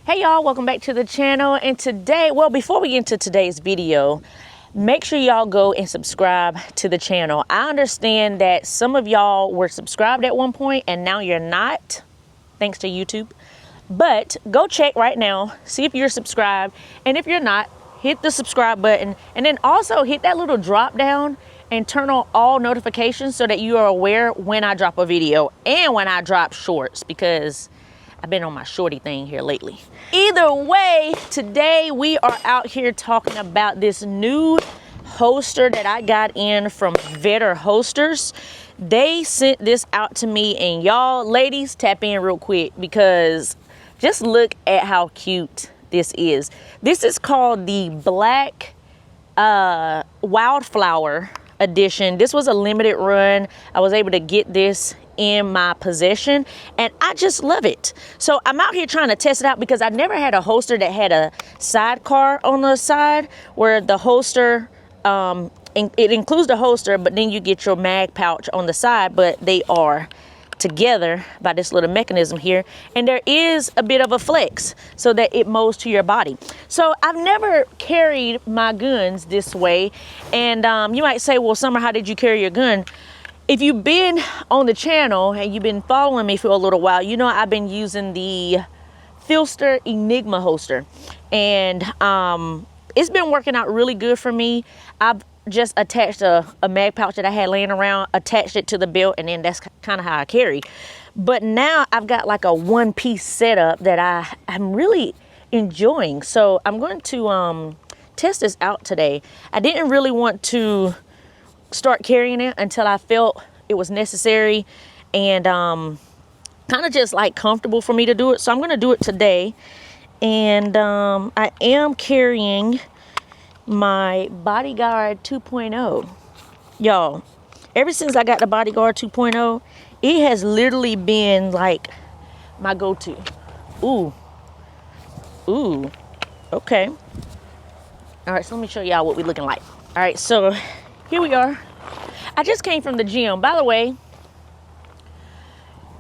Hey y'all, welcome back to the channel. And today, well, before we get into today's video, make sure y'all go and subscribe to the channel. I understand that some of y'all were subscribed at one point and now you're not, thanks to YouTube. But go check right now, see if you're subscribed. And if you're not, hit the subscribe button and then also hit that little drop down and turn on all notifications so that you are aware when I drop a video and when I drop shorts, because I've been on my shorty thing here lately. Either way, today we are out here talking about this new holster that I got in from Vetter Holsters. They sent this out to me, and y'all ladies, tap in real quick because just look at how cute this is. This is called the Black Wildflower Edition. This was a limited run. I was able to get this in my possession and I just love it. So I'm out here trying to test it out because I never had a holster that had a sidecar on the side where the holster it includes the holster, but then you get your mag pouch on the side, but they are together by this little mechanism here, and there is a bit of a flex so that it mows to your body. So I've never carried my guns this way, and you might say, well, Summer, how did you carry your gun? If you've been on the channel and you've been following me for a little while, you know I've been using the Filster Enigma holster, and it's been working out really good for me. I've just attached a mag pouch that I had laying around, attached it to the belt, and then that's kind of how I carry. But now I've got like a one-piece setup that I'm really enjoying. So I'm going to test this out today. I didn't really want to start carrying it until I felt it was necessary and kind of just like comfortable for me to do it. So I'm going to do it today. And I am carrying my Bodyguard 2.0. Y'all, ever since I got the Bodyguard 2.0, it has literally been like my go-to. Ooh, okay. All right, so let me show y'all what we're looking like. All right, so here we are. I just came from the gym. By the way,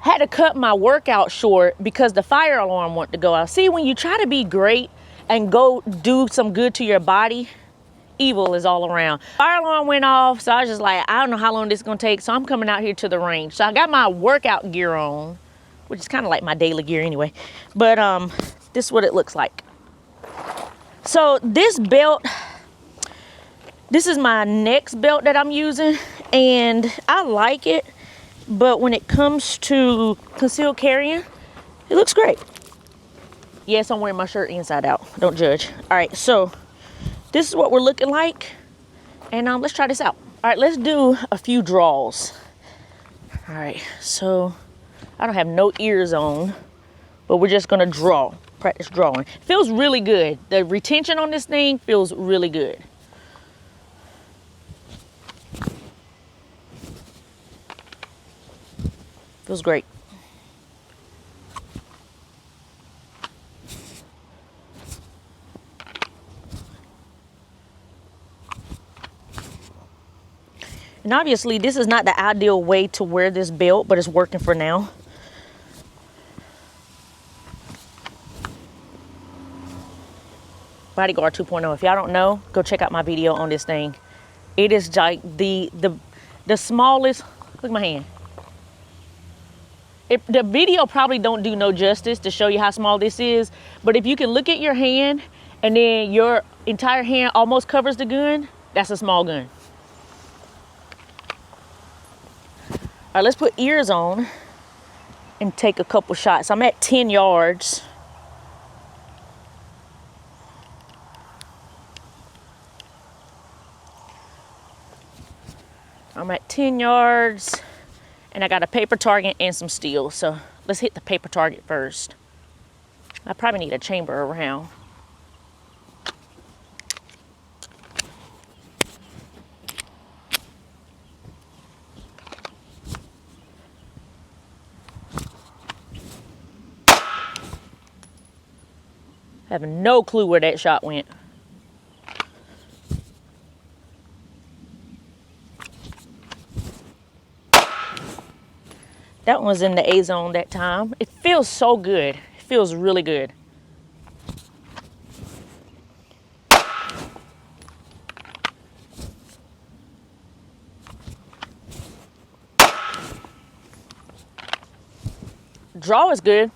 had to cut my workout short because the fire alarm wanted to go out. See, when you try to be great and go do some good to your body, evil is all around. Fire alarm went off, so I was just like, I don't know how long this is gonna take, so I'm coming out here to the range. So I got my workout gear on, which is kind of like my daily gear anyway. But this is what it looks like. So this belt, this is my next belt that I'm using, and I like it, but when it comes to concealed carrying, it looks great. Yes, I'm wearing my shirt inside out. Don't judge. All right, so this is what we're looking like, and let's try this out. All right, let's do a few draws. All right, so I don't have no ears on, but we're just gonna draw, practice drawing. It feels really good. The retention on this thing feels really good. Feels great. And obviously this is not the ideal way to wear this belt, but it's working for now. Bodyguard 2.0. If y'all don't know, go check out my video on this thing. It is like the smallest. Look at my hand. The video probably don't do no justice to show you how small this is, but if you can look at your hand and then your entire hand almost covers the gun, that's a small gun. All right, let's put ears on and take a couple shots. I'm at 10 yards. I'm at 10 yards. And I got a paper target and some steel. So let's hit the paper target first. I probably need a chamber around. I have no clue where that shot went. That one was in the A zone that time. It feels so good. It feels really good. draw is good.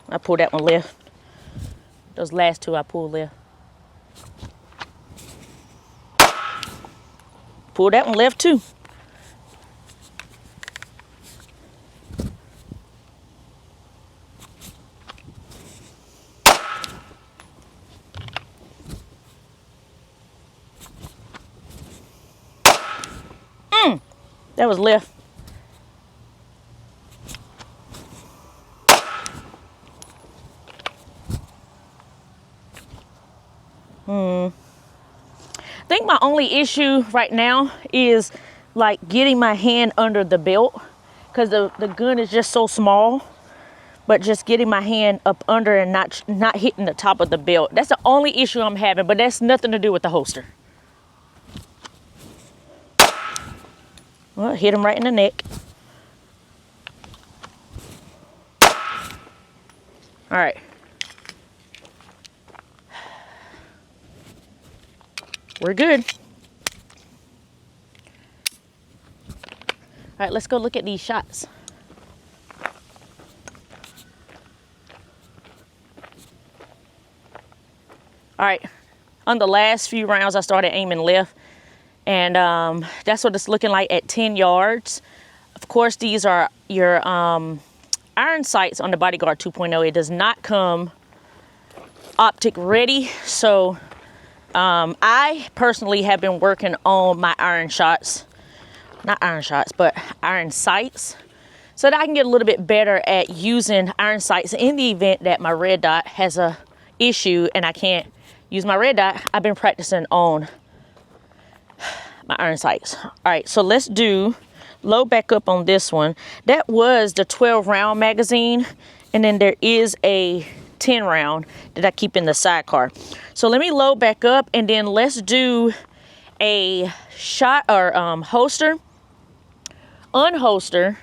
I pulled that one left. Those last two I pulled left. Pull that one left too. That was left. I think my only issue right now is like getting my hand under the belt, because the gun is just so small. But just getting my hand up under and not hitting the top of the belt. That's the only issue I'm having, but that's nothing to do with the holster. Well, hit him right in the neck. All right. We're good. All right, let's go look at these shots. All right, on the last few rounds, I started aiming left, and that's what it's looking like at 10 yards. Of course, these are your iron sights on the Bodyguard 2.0. It does not come optic ready, so I personally have been working on my iron shots, not iron shots, but iron sights, so that I can get a little bit better at using iron sights in the event that my red dot has a issue and I can't use my red dot. I've been practicing on my iron sights. All right, so let's load back up on this one. That was the 12 round magazine, and then there is a 10 round that I keep in the sidecar. So let me load back up, and then let's do a shot or holster, unholster,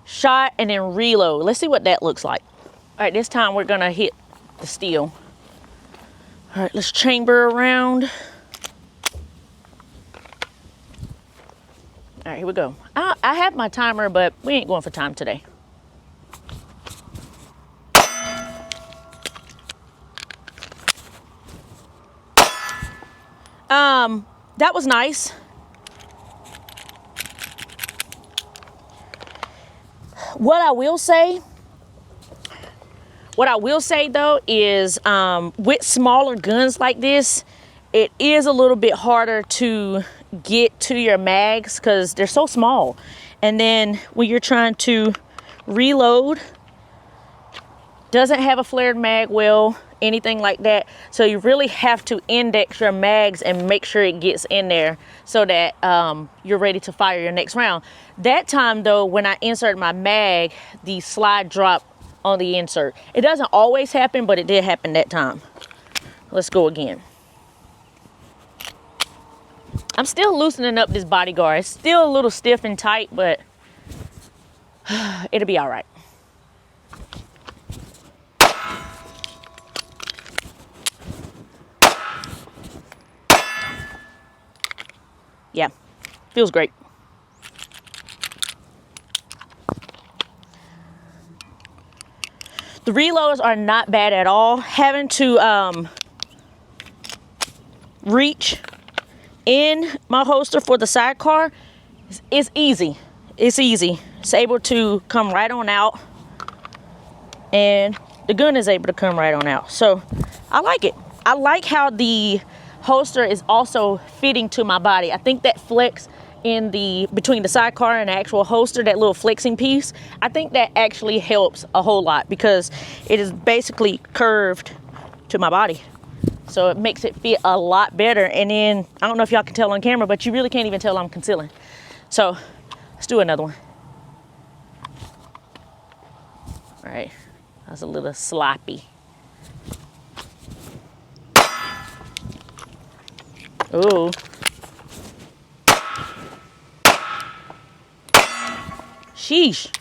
shot, and then reload. Let's see what that looks like. All right, this time we're gonna hit the steel. All right, let's chamber around. All right, here we go. I have my timer, but we ain't going for time today. That was nice. What I will say though is with smaller guns like this, it is a little bit harder to get to your mags because they're so small. And then when you're trying to reload, doesn't have a flared mag well, anything like that. So you really have to index your mags and make sure it gets in there so that you're ready to fire your next round. That time though, when I inserted my mag, the slide dropped on the insert. It doesn't always happen, but it did happen that time. Let's go again. I'm still loosening up this Bodyguard. It's still a little stiff and tight, but it'll be all right. Yeah, feels great. The reloads are not bad at all. Having to reach in my holster for the sidecar is easy. It's easy. It's able to come right on out, and the gun is able to come right on out. So I like it. I like how the holster is also fitting to my body. I think that flex in between the sidecar and the actual holster, that little flexing piece, I think that actually helps a whole lot because it is basically curved to my body. So it makes it fit a lot better. And then, I don't know if y'all can tell on camera, but you really can't even tell I'm concealing. So let's do another one. All right, that's a little sloppy. Ooh. Sheesh.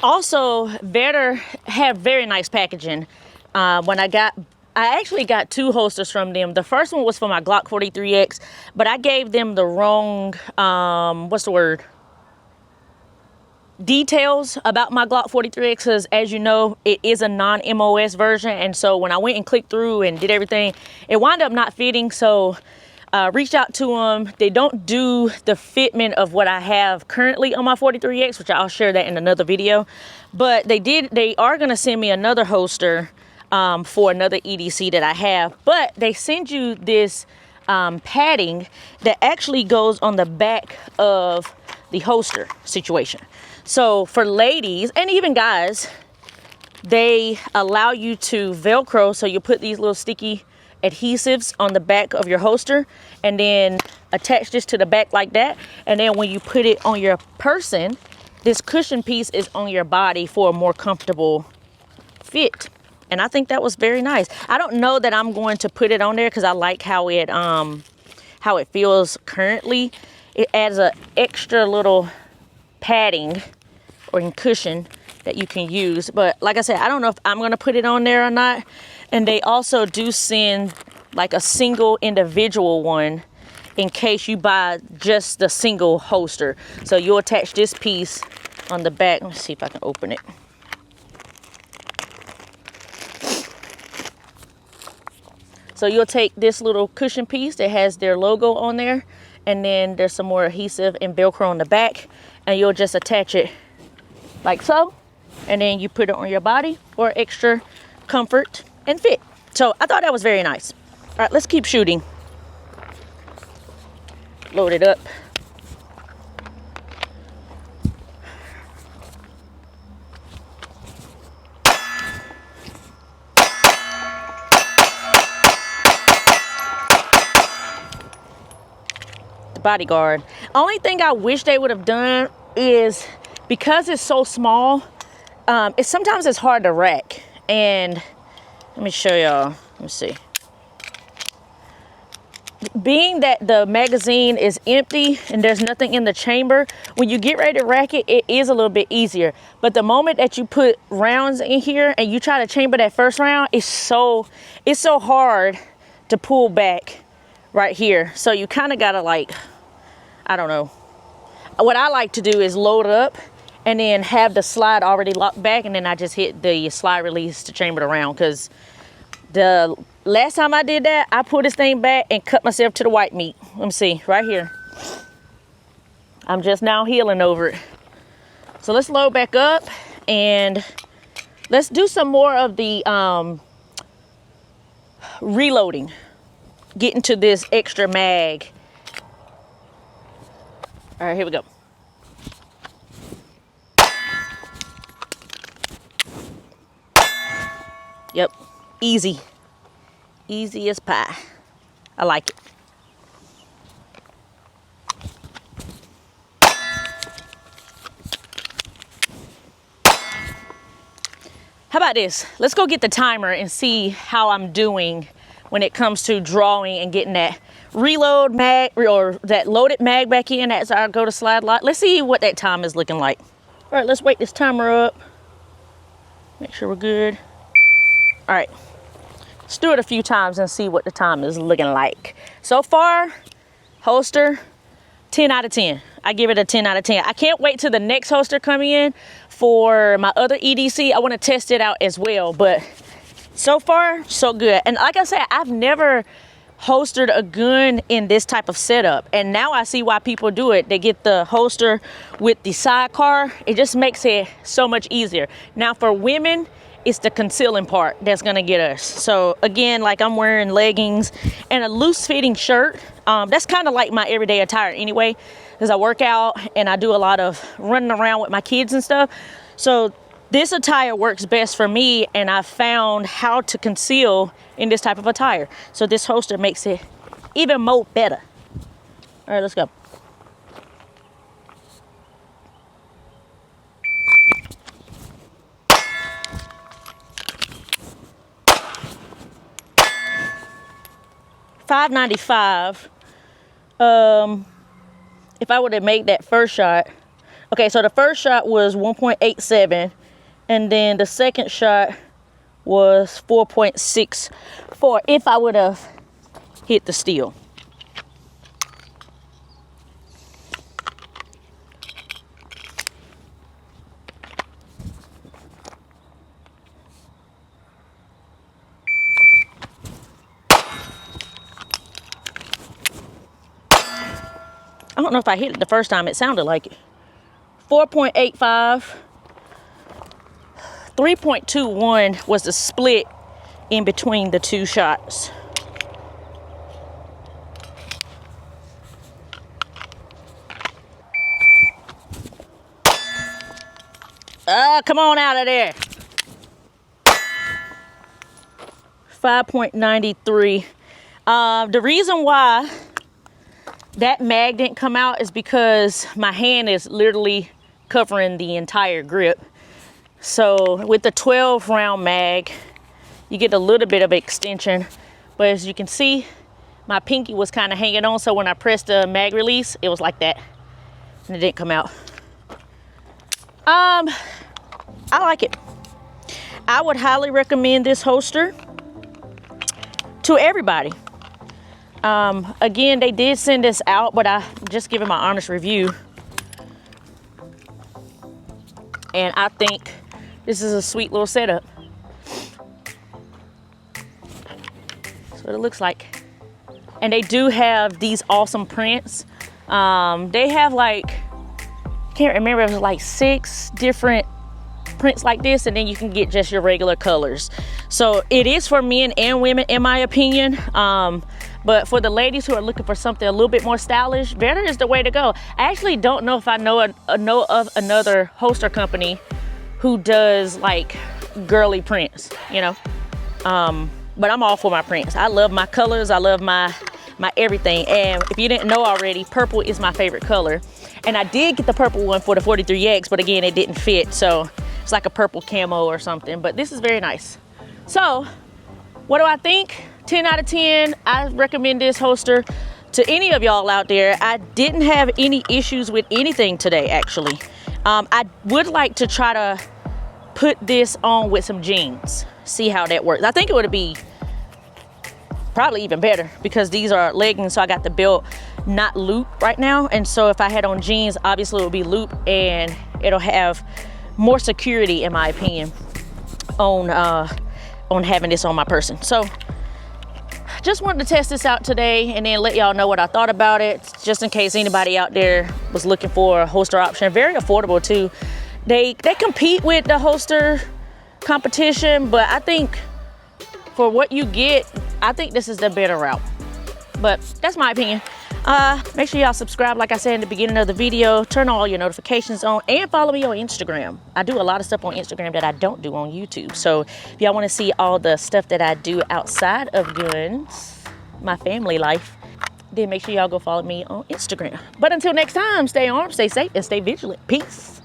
Also, Vetter had very nice packaging. When I got I actually got 2 holsters from them. The first one was for my Glock 43X, but I gave them the wrong, what's the word? Details about my Glock 43X, because as you know, it is a non-MOS version. And so when I went and clicked through and did everything, it wound up not fitting. So reached out to them. They don't do the fitment of what I have currently on my 43X, which I'll share that in another video. But they are going to send me another holster for another EDC that I have. But they send you this padding that actually goes on the back of the holster situation. So for ladies and even guys, they allow you to Velcro. So you put these little sticky adhesives on the back of your holster and then attach this to the back like that. And then when you put it on your person, this cushion piece is on your body for a more comfortable fit. And I think that was very nice. I don't know that I'm going to put it on there because I like how it feels currently. It adds an extra little padding or cushion that you can use. But like I said, I don't know if I'm going to put it on there or not. And they also do send like a single individual one in case you buy just the single holster. So you'll attach this piece on the back. Let's see if I can open it. So you'll take this little cushion piece that has their logo on there, and then there's some more adhesive and Velcro on the back, and you'll just attach it like so, and then you put it on your body for extra comfort and fit. So I thought that was very nice. All right, let's keep shooting. Load it up. The bodyguard. Only thing I wish they would have done is, because it's so small, sometimes it's hard to rack. And let me show y'all. Let me see. Being that the magazine is empty and there's nothing in the chamber, when you get ready to rack it, it is a little bit easier. But the moment that you put rounds in here and you try to chamber that first round, it's so hard to pull back right here. So you kind of gotta, like, I don't know. What I like to do is load up and then have the slide already locked back, and then I just hit the slide release to chamber the round. Because the last time I did that, I pulled this thing back and cut myself to the white meat. Let me see, right here. I'm just now healing over it. So let's load back up and let's do some more of the reloading. Get into this extra mag. All right, here we go. Yep, easy. Easy as pie. I like it. How about this? Let's go get the timer and see how I'm doing when it comes to drawing and getting that reload mag or that loaded mag back in as I go to slide lock. Let's see what that time is looking like. All right, let's wake this timer up. Make sure we're good. All right, let's do it a few times and see what the time is looking like. So far, holster, 10 out of 10. I give it a 10 out of 10. I can't wait till the next holster come in for my other EDC. I want to test it out as well, but so far, so good. And like I said, I've never holstered a gun in this type of setup, and now I see why people do it. They get the holster with the sidecar. It just makes it so much easier. Now for women, it's the concealing part that's gonna get us. So again, like I'm wearing leggings and a loose fitting shirt. That's kind of like my everyday attire anyway, because I work out and I do a lot of running around with my kids and stuff. So this attire works best for me, and I found how to conceal in this type of attire. So this holster makes it even more better. All right, let's go. $5.95. If I were to make that first shot, okay, so the first shot was 1.87, and then the second shot was 4.64 if I would have hit the steel. I don't know if I hit it the first time. It sounded like it. 4.85. 3.21 was the split in between the two shots. Come on out of there. 5.93. The reason why that mag didn't come out is because my hand is literally covering the entire grip. So with the 12 round mag, you get a little bit of extension, but as you can see, my pinky was kind of hanging on. So when I pressed the mag release, it was like that and it didn't come out. I like it. I would highly recommend this holster to everybody. Again, they did send this out, but I just giving my honest review. And I think this is a sweet little setup. That's what it looks like. And they do have these awesome prints. They have like, can't remember, it was like 6 different prints like this, and then you can get just your regular colors. So it is for men and women, in my opinion. But for the ladies who are looking for something a little bit more stylish, Vetter is the way to go. I actually don't know if I know of another holster company who does like girly prints, you know. But I'm all for my prints. I love my colors. I love my everything. And if you didn't know already, purple is my favorite color. And I did get the purple one for the 43X, but again, it didn't fit. So it's like a purple camo or something. But this is very nice. So what do I think? 10 out of 10. I recommend this holster to any of y'all out there. I didn't have any issues with anything today, actually. I would like to try to put this on with some jeans, see how that works. I think it would be probably even better because these are leggings, so I got the belt not loop right now. And so if I had on jeans, obviously it would be loop and it'll have more security, in my opinion, on having this on my person. So just wanted to test this out today and then let y'all know what I thought about it, just in case anybody out there was looking for a holster option. Very affordable too. They compete with the holster competition, but I think for what you get, I think this is the better route. But that's my opinion. Make sure y'all subscribe, like I said in the beginning of the video. Turn all your notifications on and follow me on Instagram. I do a lot of stuff on Instagram that I don't do on YouTube. So if y'all want to see all the stuff that I do outside of guns, my family life, then make sure y'all go follow me on Instagram. But until next time, stay armed, stay safe, and stay vigilant. Peace.